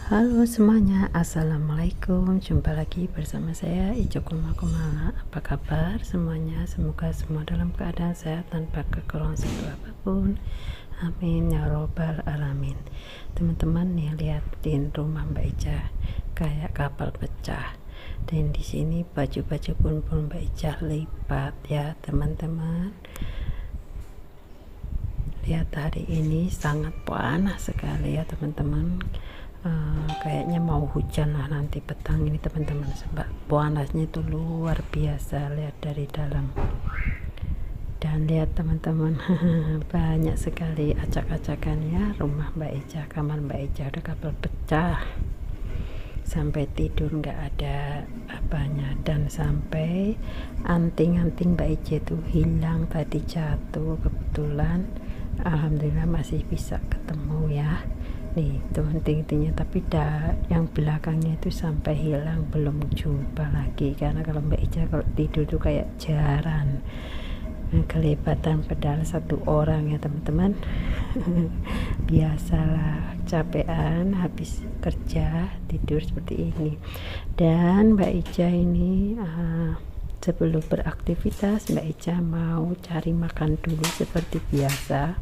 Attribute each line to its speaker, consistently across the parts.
Speaker 1: Halo semuanya, assalamualaikum. Jumpa lagi bersama saya Ijo Kumala. Apa kabar semuanya? Semoga semua dalam keadaan sehat tanpa kekurangan satu apapun. Amin ya robbal alamin. Teman-teman nih, liatin rumah Mbak Ica kayak kapal pecah. Dan di sini baju-baju pun Mbak Ica lipat ya teman-teman. Lihat, hari ini sangat panas sekali ya teman-teman. Kayaknya mau hujan lah nanti petang ini teman-teman, sebab panasnya itu luar biasa. Lihat dari dalam, dan lihat teman-teman banyak sekali acak-acakan ya rumah Mbak Ica. Kamar Mbak Ica udah kapal pecah, sampai tidur nggak ada apanya, dan sampai anting-anting Mbak Ica itu hilang tadi, jatuh kebetulan. Alhamdulillah masih bisa ketemu ya. Nih tuh anting-antingnya, tapi yang belakangnya itu sampai hilang, belum jumpa lagi. Karena kalau Mbak Ica kalau tidur tuh kayak jaran, kelibatan pedal satu orang ya teman-teman. Biasalah, capean habis kerja tidur seperti ini. Dan Mbak Ica ini sebelum beraktivitas, Mbak Ica mau cari makan dulu seperti biasa.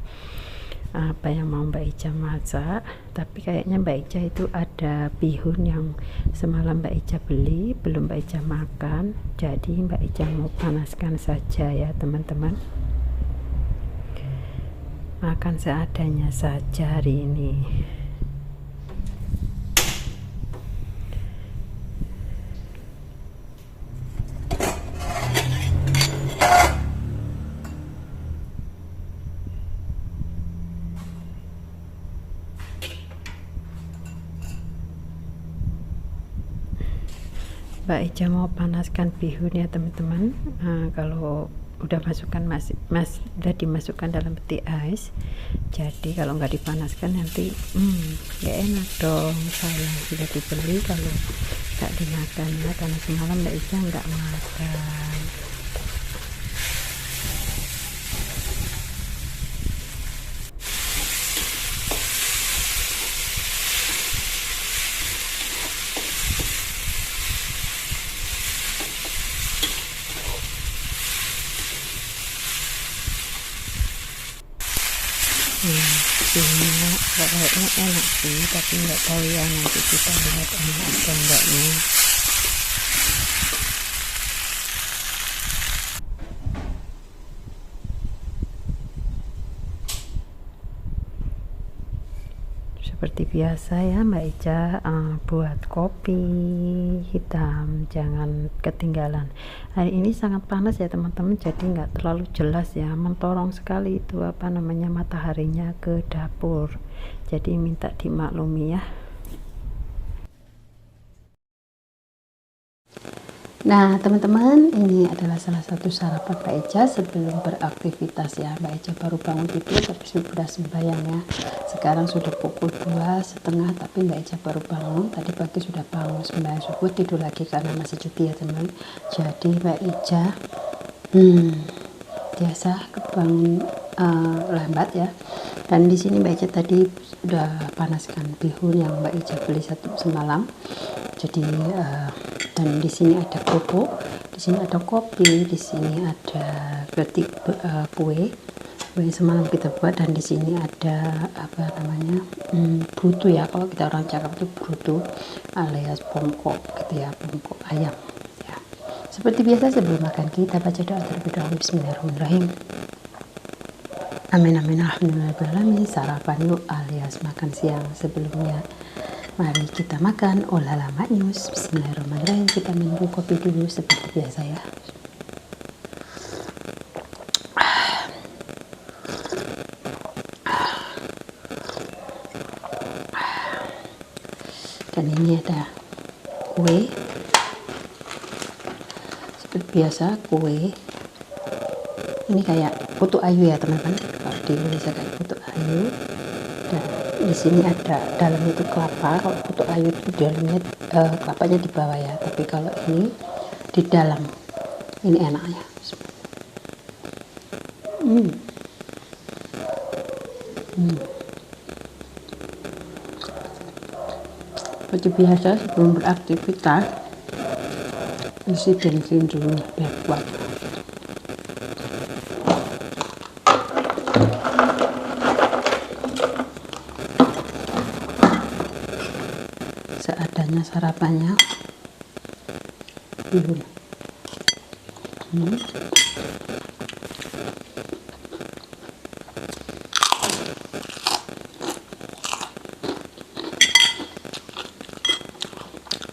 Speaker 1: Apa yang mau Mbak Ica masak, tapi kayaknya Mbak Ica itu ada bihun yang semalam Mbak Ica beli, belum Mbak Ica makan, jadi Mbak Ica mau panaskan saja ya teman-teman. Makan seadanya saja hari ini. Mbak Ica mau panaskan bihun ya teman-teman. Kalau udah masukkan udah dimasukkan dalam peti ais, jadi kalau nggak dipanaskan nanti ya enak dong, sayang sudah dibeli kalau nggak dimakan ya, karena semalam Mbak Ica nggak makan. Bihunnya kayaknya enak sih, tapi nggak tahu ya, nanti kita lihat enak atau enggaknya. Seperti biasa ya Mbak Ica buat kopi hitam, jangan ketinggalan. Hari ini sangat panas ya teman-teman, jadi nggak terlalu jelas ya, mentorong sekali itu apa namanya mataharinya ke dapur, jadi minta dimaklumi ya. Nah teman-teman, ini adalah salah satu sarapan Mbak Ica sebelum beraktivitas ya. Mbak Ica baru bangun tidur tapi sudah sembahyang ya. Sekarang sudah pukul 2:30, tapi Mbak Ica baru bangun. Tadi pagi sudah bangun sembahyang subuh, tidur lagi karena masih cuti ya teman. Jadi Mbak Ica biasa kebangun lambat ya. Dan di sini Mbak Ica tadi sudah panaskan bihun yang Mbak Ica beli semalam. Jadi dan di sini ada kerupuk, di sini ada kopi, di sini ada kue semalam kita buat, dan di sini ada apa namanya bruto ya, kalau kita orang cakap itu bruto alias bongkok gitu ya, bongkok ayam ya. Seperti biasa sebelum makan kita baca doa terlebih dahulu. Bismillahirrahmanirrahim. Amin amin alhamdulillahirrahmanirrahim. Sarapan yuk alias makan siang. Sebelumnya mari kita makan olahlah maknyus. Bismillahirrahmanirrahim. Kita minum kopi dulu seperti biasa ya. Dan ini ada kue seperti biasa, kue ini kayak putu ayu ya teman-teman, kalau di Indonesia kayak putu ayu. Dan di sini ada dalamnya itu kelapa. Kalau putu ayu itu dalamnya kelapanya di bawah ya, tapi kalau ini di dalam. Ini enaknya Seperti biasa sebelum beraktivitas isi bensin dulu biar kuat. Seadanya sarapannya dulu.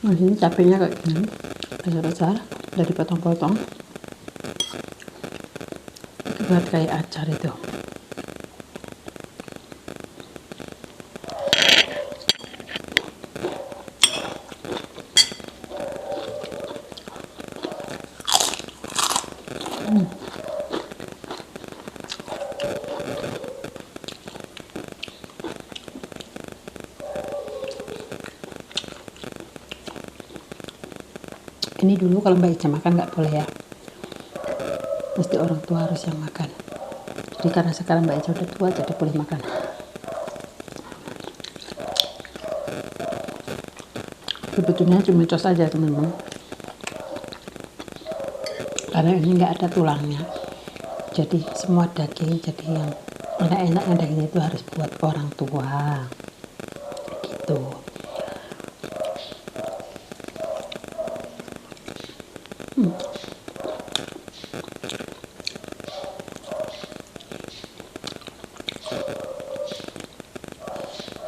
Speaker 1: Nah, ini cabenya kayak gini, besar-besar, udah dipotong-potong. Buat kayak acar itu. Ini dulu kalau Mbak Ica makan nggak boleh ya, mesti orang tua harus yang makan. Jadi karena sekarang Mbak Ica udah tua, jadi boleh makan. Sebetulnya cuma cos aja teman-teman, karena ini nggak ada tulangnya, jadi semua daging. Jadi yang enak-enaknya daging itu harus buat orang tua gitu.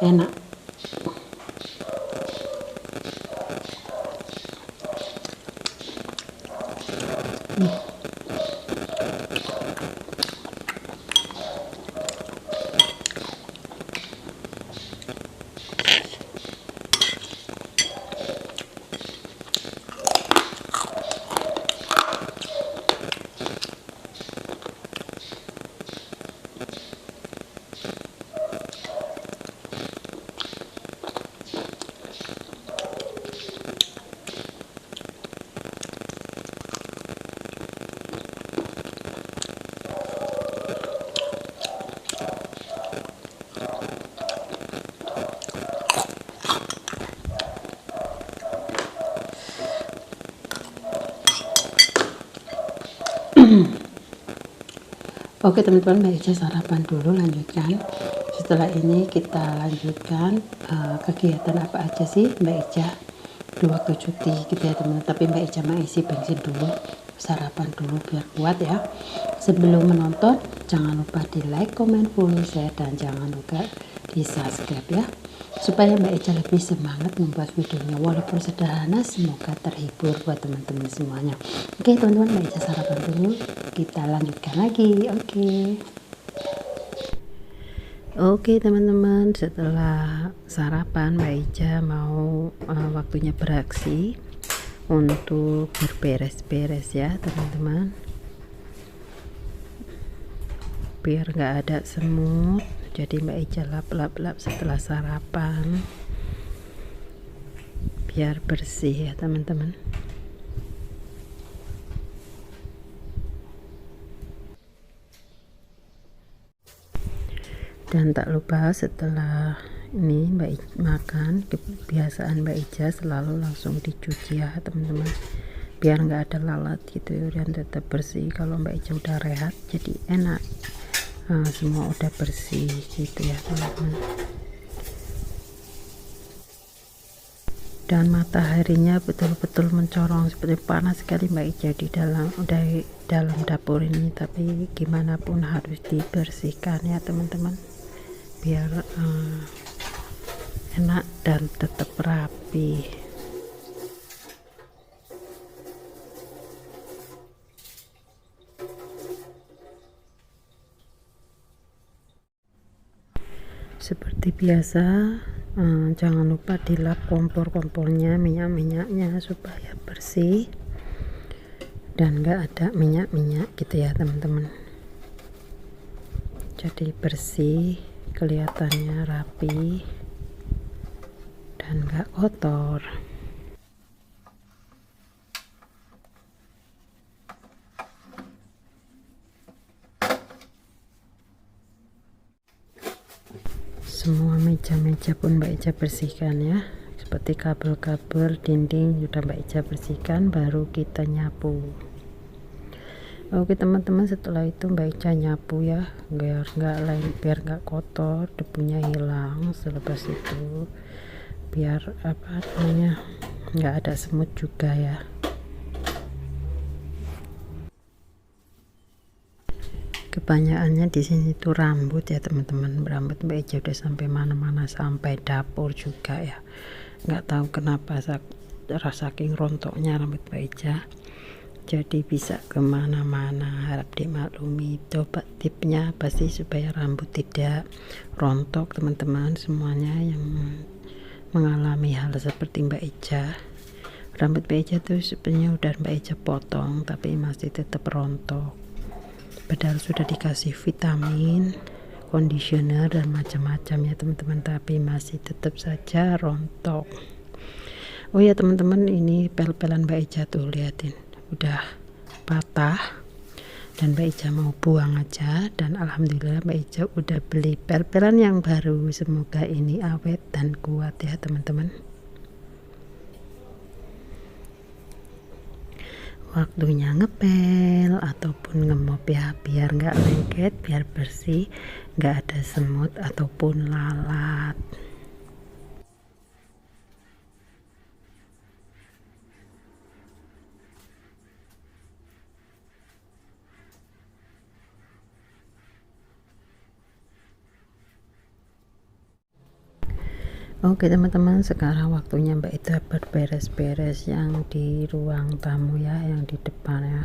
Speaker 1: Enak. Oke teman-teman, Mbak Ica sarapan dulu, lanjutkan. Setelah ini kita lanjutkan kegiatan apa aja sih Mbak Ica di waktu cuti gitu ya teman-teman. Tapi Mbak Ica mau isi bensin dulu, sarapan dulu biar kuat ya. Sebelum menonton jangan lupa di like, comment, follow, share, dan jangan lupa di subscribe ya, supaya Mbak Ica lebih semangat membuat videonya. Walaupun sederhana, semoga terhibur buat teman-teman semuanya. Oke teman-teman, Mbak Ica sarapan dulu, kita lanjutkan lagi. Oke teman-teman, setelah sarapan Mbak Ica mau waktunya beraksi untuk berberes-beres ya teman-teman, biar nggak ada semut. Jadi Mbak Ica lap-lap setelah sarapan biar bersih ya teman-teman. Dan tak lupa setelah ini Mbak Ica makan, kebiasaan Mbak Ica selalu langsung dicuci ya teman-teman, biar nggak ada lalat gitu dan tetap bersih. Kalau Mbak Ica udah rehat jadi enak, semua udah bersih gitu ya teman-teman. Dan mataharinya betul-betul mencorong, seperti panas sekali Mbak Ica di dalam dapur ini. Tapi gimana pun harus dibersihkan ya teman-teman, biar enak dan tetap rapi. Seperti biasa, jangan lupa dilap kompor-kompornya, minyak-minyaknya supaya bersih dan enggak ada minyak-minyak gitu ya teman-teman. Jadi bersih, kelihatannya rapi dan enggak kotor. Semua meja-meja pun Mbak Ica bersihkan ya, seperti kabel-kabel dinding sudah Mbak Ica bersihkan, baru kita nyapu. Oke teman-teman, setelah itu Mbak Ica nyapu ya, biar nggak kotor, debunya hilang. Selepas itu biar nggak ada semut juga ya. Kebanyakannya di sini tuh rambut ya teman-teman, rambut Mbak Ica udah sampai mana-mana, sampai dapur juga ya. Nggak tahu kenapa saking rontoknya rambut Mbak Ica, jadi bisa kemana-mana. Harap dimaklumi. Coba tipnya apa sih supaya rambut tidak rontok teman-teman semuanya yang mengalami hal seperti Mbak Ica. Rambut Mbak Ica tuh sebenarnya udah Mbak Ica potong tapi masih tetap rontok, padahal sudah dikasih vitamin, conditioner dan macam-macam ya teman-teman, tapi masih tetap saja rontok. Oh ya teman-teman, ini pel-pelan Mbak Ica tuh liatin udah patah dan Mbak Ica mau buang aja, dan alhamdulillah Mbak Ica udah beli pel-pelan yang baru. Semoga ini awet dan kuat ya teman-teman. Waktunya ngepel ataupun ngemop ya, biar nggak lengket, biar bersih, nggak ada semut ataupun lalat. Oke teman-teman, sekarang waktunya Mbak Ica berberes-beres yang di ruang tamu ya, yang di depan ya.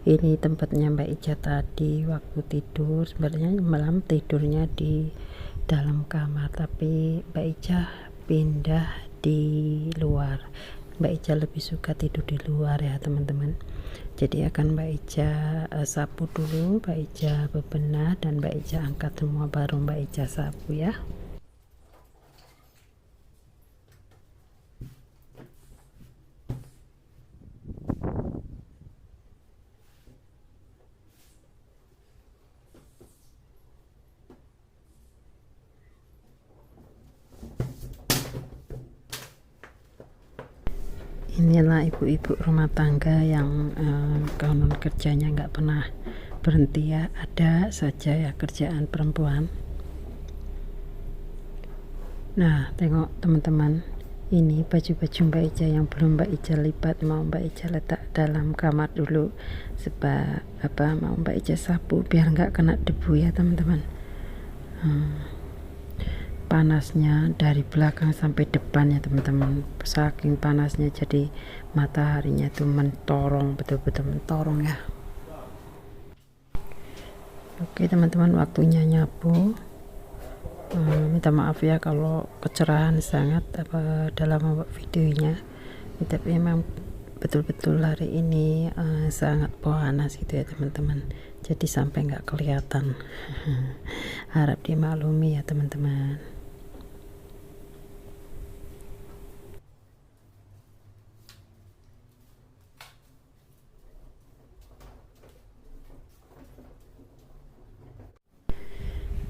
Speaker 1: Ini tempatnya Mbak Ica tadi waktu tidur. Sebenarnya malam tidurnya di dalam kamar, tapi Mbak Ica pindah di luar. Mbak Ica lebih suka tidur di luar ya teman-teman. Jadi akan Mbak Ica sapu dulu, Mbak Ica bebenah, dan Mbak Ica angkat semua, baru Mbak Ica sapu ya. Inilah ibu-ibu rumah tangga yang konon kerjanya nggak pernah berhenti ya, ada saja ya kerjaan perempuan. Nah tengok teman-teman, ini baju-baju Mbak Ica yang belum Mbak Ica lipat, mau Mbak Ica letak dalam kamar dulu, sebab mau Mbak Ica sapu biar nggak kena debu ya teman-teman. Panasnya dari belakang sampai depan ya teman-teman, saking panasnya jadi mataharinya tuh mentorong, betul-betul mentorong ya. Oke teman-teman, waktunya nyapu. Minta maaf ya kalau kecerahan sangat dalam membuat videonya, tapi memang betul-betul hari ini sangat panas gitu ya teman-teman, jadi sampai nggak kelihatan. Harap dimaklumi ya teman-teman.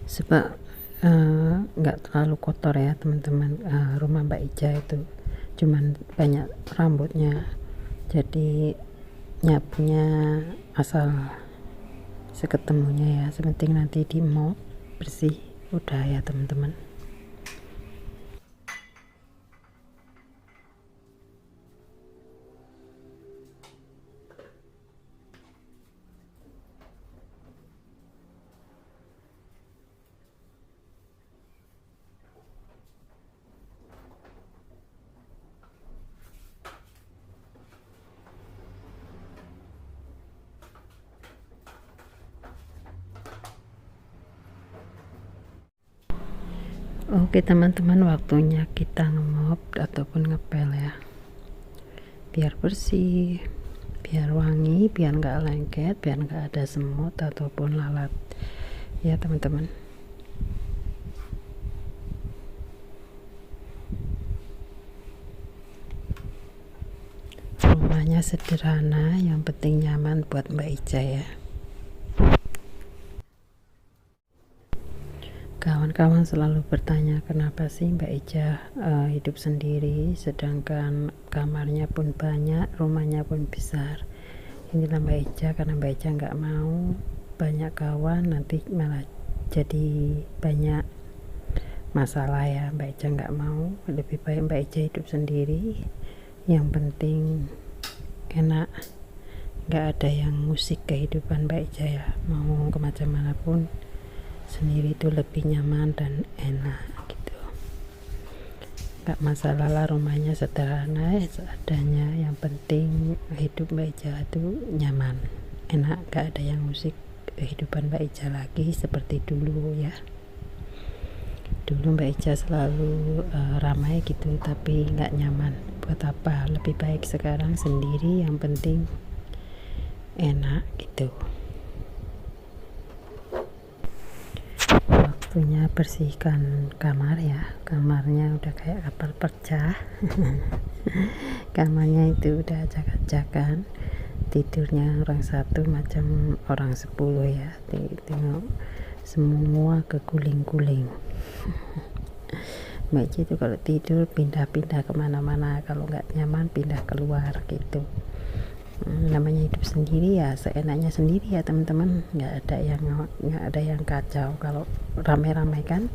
Speaker 1: Sebab nggak terlalu kotor ya teman-teman. Rumah Mbak Ica itu cuman banyak rambutnya, jadi nyapunya asal seketemunya ya, sepenting nanti di mop bersih udah ya teman-teman. Oke teman-teman, waktunya kita ngemop ataupun ngepel ya, biar bersih, biar wangi, biar nggak lengket, biar nggak ada semut ataupun lalat ya teman-teman. Rumahnya sederhana, yang penting nyaman buat Mbak Ica ya. Kawan-kawan selalu bertanya kenapa sih Mbak Eja hidup sendiri sedangkan kamarnya pun banyak, rumahnya pun besar. Inilah Mbak Eja, karena Mbak Eja nggak mau banyak kawan, nanti malah jadi banyak masalah ya. Mbak Eja nggak mau, lebih baik Mbak Eja hidup sendiri, yang penting enak, nggak ada yang musik kehidupan Mbak Eja ya. Mau kemana pun sendiri itu lebih nyaman dan enak gitu, nggak masalah lah, rumahnya sederhana seadanya, yang penting hidup Mbak Eja itu nyaman, enak, nggak ada yang musik kehidupan Mbak Eja lagi seperti dulu ya. Dulu Mbak Eja selalu ramai gitu tapi nggak nyaman, buat apa, lebih baik sekarang sendiri, yang penting enak gitu. Waktunya bersihkan kamar ya, kamarnya udah kayak kapal pecah. Kamarnya itu udah acak-acakan, tidurnya orang satu macam orang 10 ya, tengok semua keguling-guling. Mbak Ci itu kalau tidur pindah-pindah kemana-mana, kalau nggak nyaman pindah keluar gitu. Namanya hidup sendiri ya seenaknya sendiri ya teman-teman, nggak ada yang kacau. Kalau rame-rame kan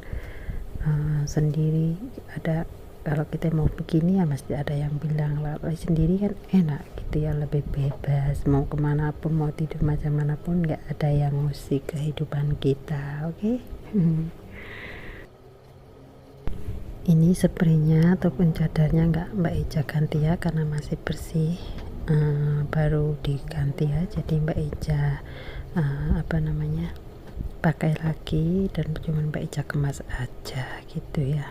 Speaker 1: sendiri ada, kalau kita mau begini ya mesti ada yang bilang. Lalu sendiri kan enak gitu ya, lebih bebas, mau kemana pun, mau tidur macam mana pun, nggak ada yang musik kehidupan kita. Oke. Ini spraynya ataupun cadarnya nggak Mbak Eja ganti ya, karena masih bersih, baru diganti ya. Jadi Mbak Eja pakai lagi, dan cuma Mbak Eja kemas aja gitu ya.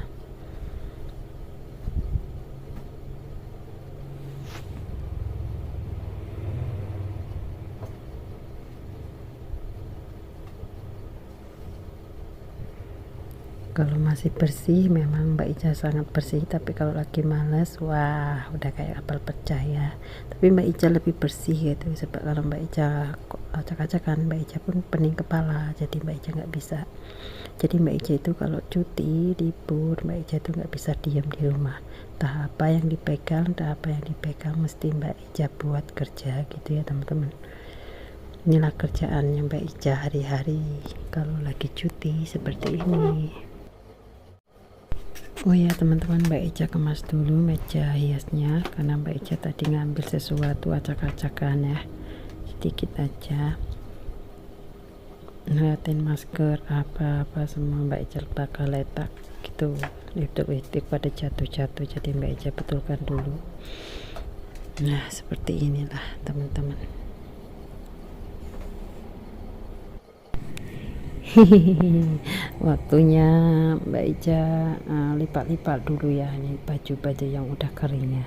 Speaker 1: Kalau masih bersih memang Mbak Ica sangat bersih, tapi kalau lagi males, wah udah kayak kapal pecah ya. Tapi Mbak Ica lebih bersih gitu, sebab kalau Mbak Ica acak-acakan, Mbak Ica pun pening kepala, jadi Mbak Ica nggak bisa. Jadi Mbak Ica itu kalau cuti libur, Mbak Ica itu nggak bisa diam di rumah, entah apa yang dipegang mesti Mbak Ica buat kerja gitu ya teman-teman. Inilah kerjaannya Mbak Ica hari-hari kalau lagi cuti seperti ini. Oh ya teman-teman, Mbak Eja kemas dulu meja hiasnya, karena Mbak Eja tadi ngambil sesuatu acak-acakan ya, sedikit aja. Ngeliatin masker apa-apa semua Mbak Eja bakal letak gitu, lipstick pada jatuh-jatuh, jadi Mbak Eja betulkan dulu. Nah seperti inilah teman-teman. Waktunya Mbak Ica lipat-lipat dulu ya, ini baju-baju yang udah kering ya.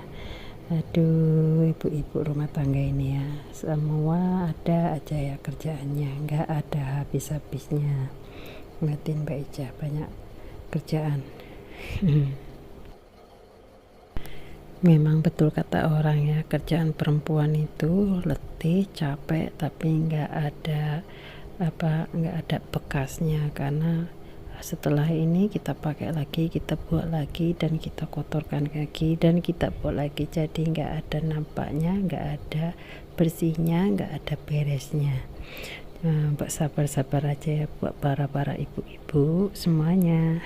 Speaker 1: Aduh, ibu-ibu rumah tangga ini ya, semua ada aja ya kerjaannya, nggak ada habis-habisnya. Ngeliatin Mbak Ica banyak kerjaan. Memang betul kata orang ya, kerjaan perempuan itu letih, capek, tapi nggak ada bekasnya, karena setelah ini kita pakai lagi, kita buat lagi, dan kita kotorkan lagi, dan kita buat lagi, jadi nggak ada nampaknya, nggak ada bersihnya, nggak ada beresnya. Mbak sabar-sabar aja ya buat para ibu-ibu semuanya.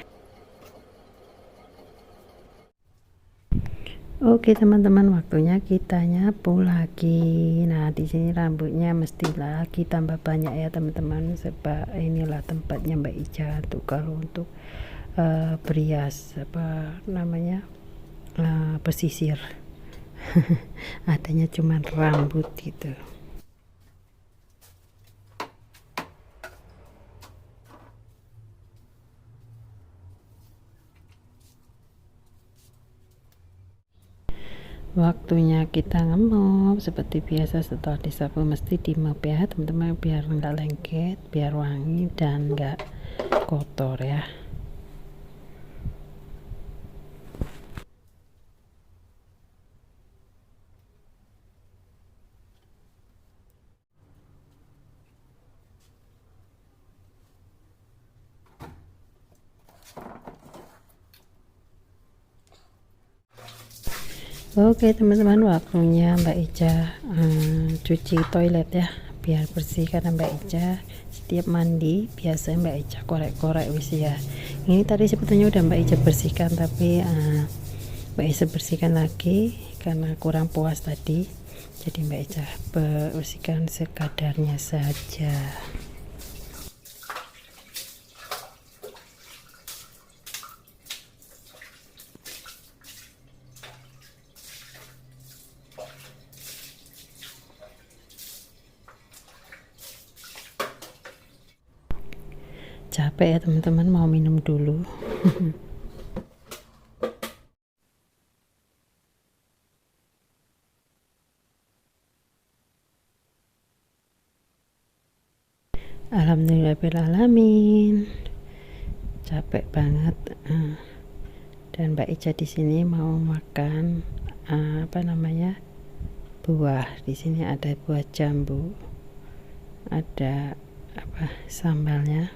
Speaker 1: Oke teman-teman, waktunya kita nyapu lagi. Nah di sini rambutnya mesti lagi tambah banyak ya teman-teman, sebab inilah tempatnya Mbak Ica tuh kalau untuk berias pesisir. Adanya cuman rambut gitu. Waktunya kita ngemop seperti biasa, setelah disapu mesti dimop ya teman-teman, biar nggak lengket, biar wangi dan nggak kotor ya. Oke teman-teman, waktunya Mbak Ica cuci toilet ya, biar bersih. Karena Mbak Ica setiap mandi biasanya Mbak Ica korek-korek wis ya. Ini tadi sebetulnya udah Mbak Ica bersihkan, tapi Mbak Ica bersihkan lagi karena kurang puas tadi, jadi Mbak Ica bersihkan sekadarnya saja. Capek ya teman-teman, mau minum dulu. Alhamdulillahirrahmanirrahim. Capek banget. Dan Mbak Ica di sini mau makan buah. Di sini ada buah jambu, ada sambalnya,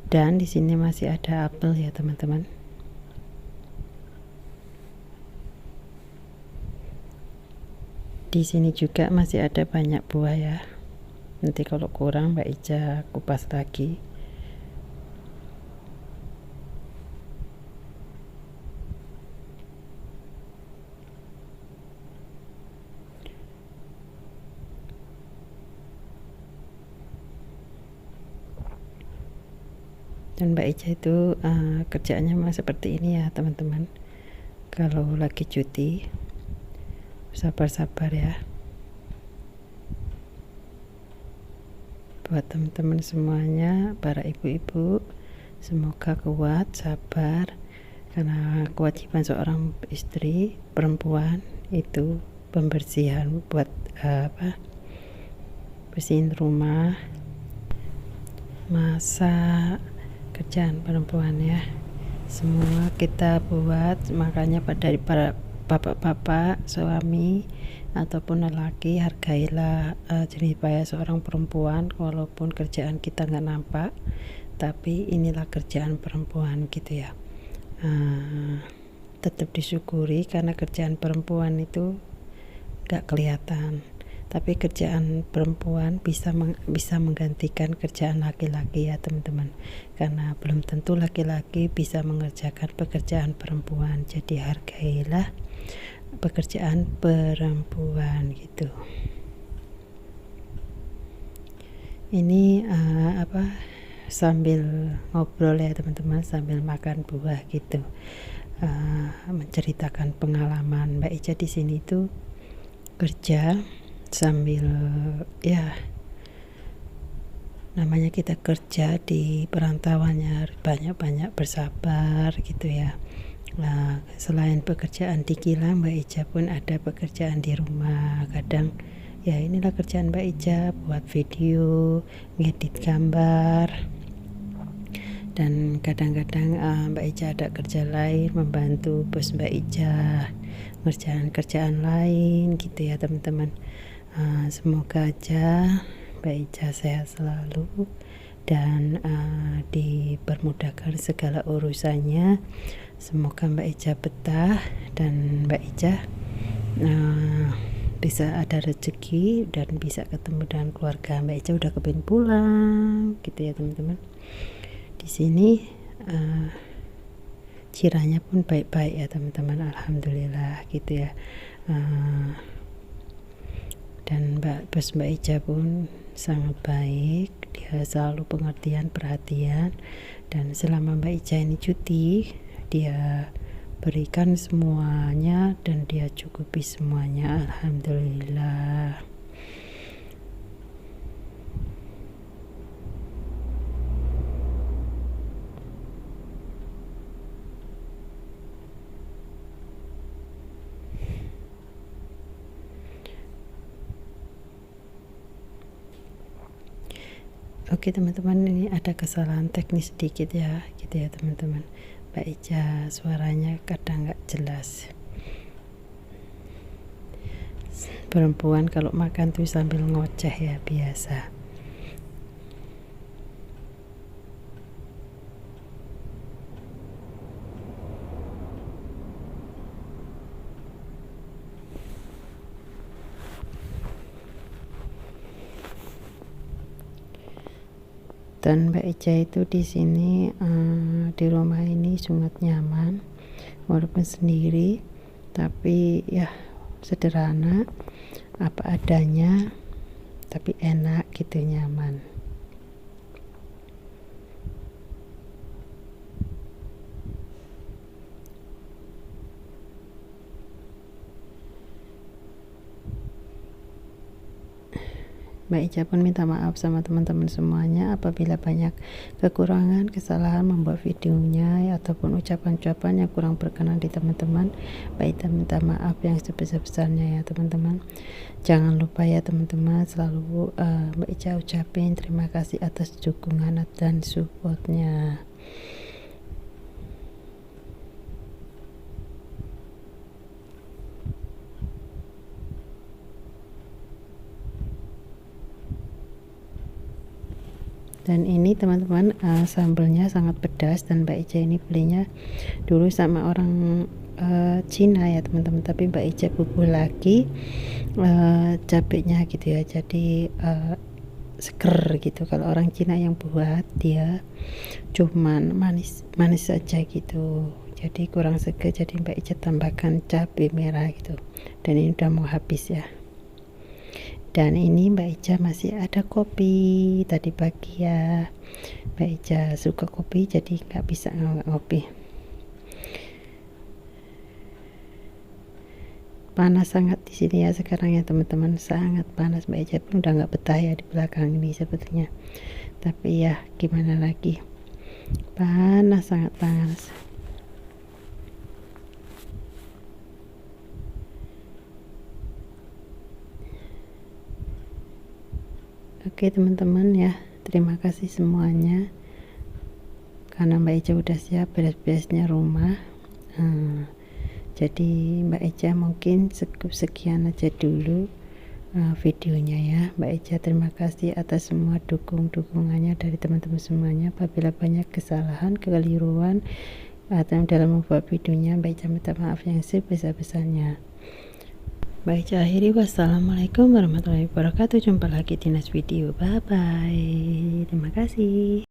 Speaker 1: dan di sini masih ada apel ya teman-teman. Di sini juga masih ada banyak buah ya. Nanti kalau kurang Mbak Ica kupas lagi. Dan Mbak Ica itu kerjaannya memang seperti ini ya teman-teman. Kalau lagi cuti, sabar-sabar ya. Buat teman-teman semuanya, para ibu-ibu, semoga kuat, sabar, karena kewajiban seorang istri perempuan itu pembersihan, buat bersihin rumah, masak, kerjaan perempuan ya. Semua kita buat, makanya dari para bapak-bapak, suami ataupun lelaki, hargailah jerih payah seorang perempuan. Walaupun kerjaan kita nggak nampak, tapi inilah kerjaan perempuan gitu ya. Tetap disyukuri karena kerjaan perempuan itu nggak kelihatan, tapi kerjaan perempuan bisa menggantikan kerjaan laki-laki ya teman-teman, karena belum tentu laki-laki bisa mengerjakan pekerjaan perempuan. Jadi hargailah pekerjaan perempuan gitu. Ini sambil ngobrol ya teman-teman, sambil makan buah gitu, menceritakan pengalaman Mbak Ica di sini tuh kerja sambil ya, namanya kita kerja di perantauannya banyak-banyak bersabar gitu ya. Nah, selain pekerjaan di kilang, Mbak Ica pun ada pekerjaan di rumah. Kadang ya inilah kerjaan Mbak Ica, buat video, ngedit gambar, dan kadang-kadang Mbak Ica ada kerja lain, membantu bos Mbak Ica kerjaan lain gitu ya teman-teman. Semoga aja Mbak Ica sehat selalu dan dipermudahkan segala urusannya. Semoga Mbak Ica betah dan Mbak Ica bisa ada rezeki dan bisa ketemu dengan keluarga. Mbak Ica udah kepingin pulang gitu ya teman-teman. Di sini ciranya pun baik-baik ya teman-teman, alhamdulillah gitu ya. Dan bos Mbak Ica pun sangat baik, dia selalu pengertian, perhatian, dan selama Mbak Ica ini cuti, dia berikan semuanya dan dia cukupi semuanya, alhamdulillah. Oke teman-teman, ini ada kesalahan teknis sedikit ya gitu ya teman-teman. Mbak Ica suaranya kadang nggak jelas. Perempuan kalau makan tuh sambil ngoceh ya, biasa. dan Mbak Eja itu di sini di rumah ini sangat nyaman walaupun sendiri, tapi ya sederhana apa adanya, tapi enak gitu, nyaman. Mbak Ica pun minta maaf sama teman-teman semuanya apabila banyak kekurangan, kesalahan membuat videonya ataupun ucapan-ucapan yang kurang berkenan di teman-teman. Mbak Ica minta maaf yang sebesar-besarnya ya teman-teman. Jangan lupa ya teman-teman, selalu Mbak Ica ucapin terima kasih atas dukungan dan supportnya. Dan ini teman-teman, sambelnya sangat pedas, dan Mbak Ica ini belinya dulu sama orang Cina ya teman-teman, tapi Mbak Ica bubuh lagi cabenya gitu ya, jadi seger gitu. Kalau orang Cina yang buat dia cuman manis saja gitu, jadi kurang seger, jadi Mbak Ica tambahkan cabai merah gitu. Dan ini udah mau habis ya. Dan ini Mbak Ica masih ada kopi tadi pagi ya. Mbak Ica suka kopi, jadi nggak bisa nggak ngopi. Panas sangat di sini ya sekarang ya teman-teman, sangat panas. Mbak Ica pun udah nggak betah ya di belakang ini sebetulnya, tapi ya gimana lagi, panas, sangat panas. Oke teman-teman ya, terima kasih semuanya, karena Mbak Ica udah siap beres-beresnya rumah. Jadi Mbak Ica mungkin sekian aja dulu videonya ya. Mbak Ica terima kasih atas semua dukungannya dari teman-teman semuanya. Apabila banyak kesalahan, kekeliruan atau dalam membuat videonya, Mbak Ica minta maaf yang sebesar-besarnya. Baik, akhiri, wassalamualaikum warahmatullahi wabarakatuh. Jumpa lagi di next video. Bye bye, terima kasih.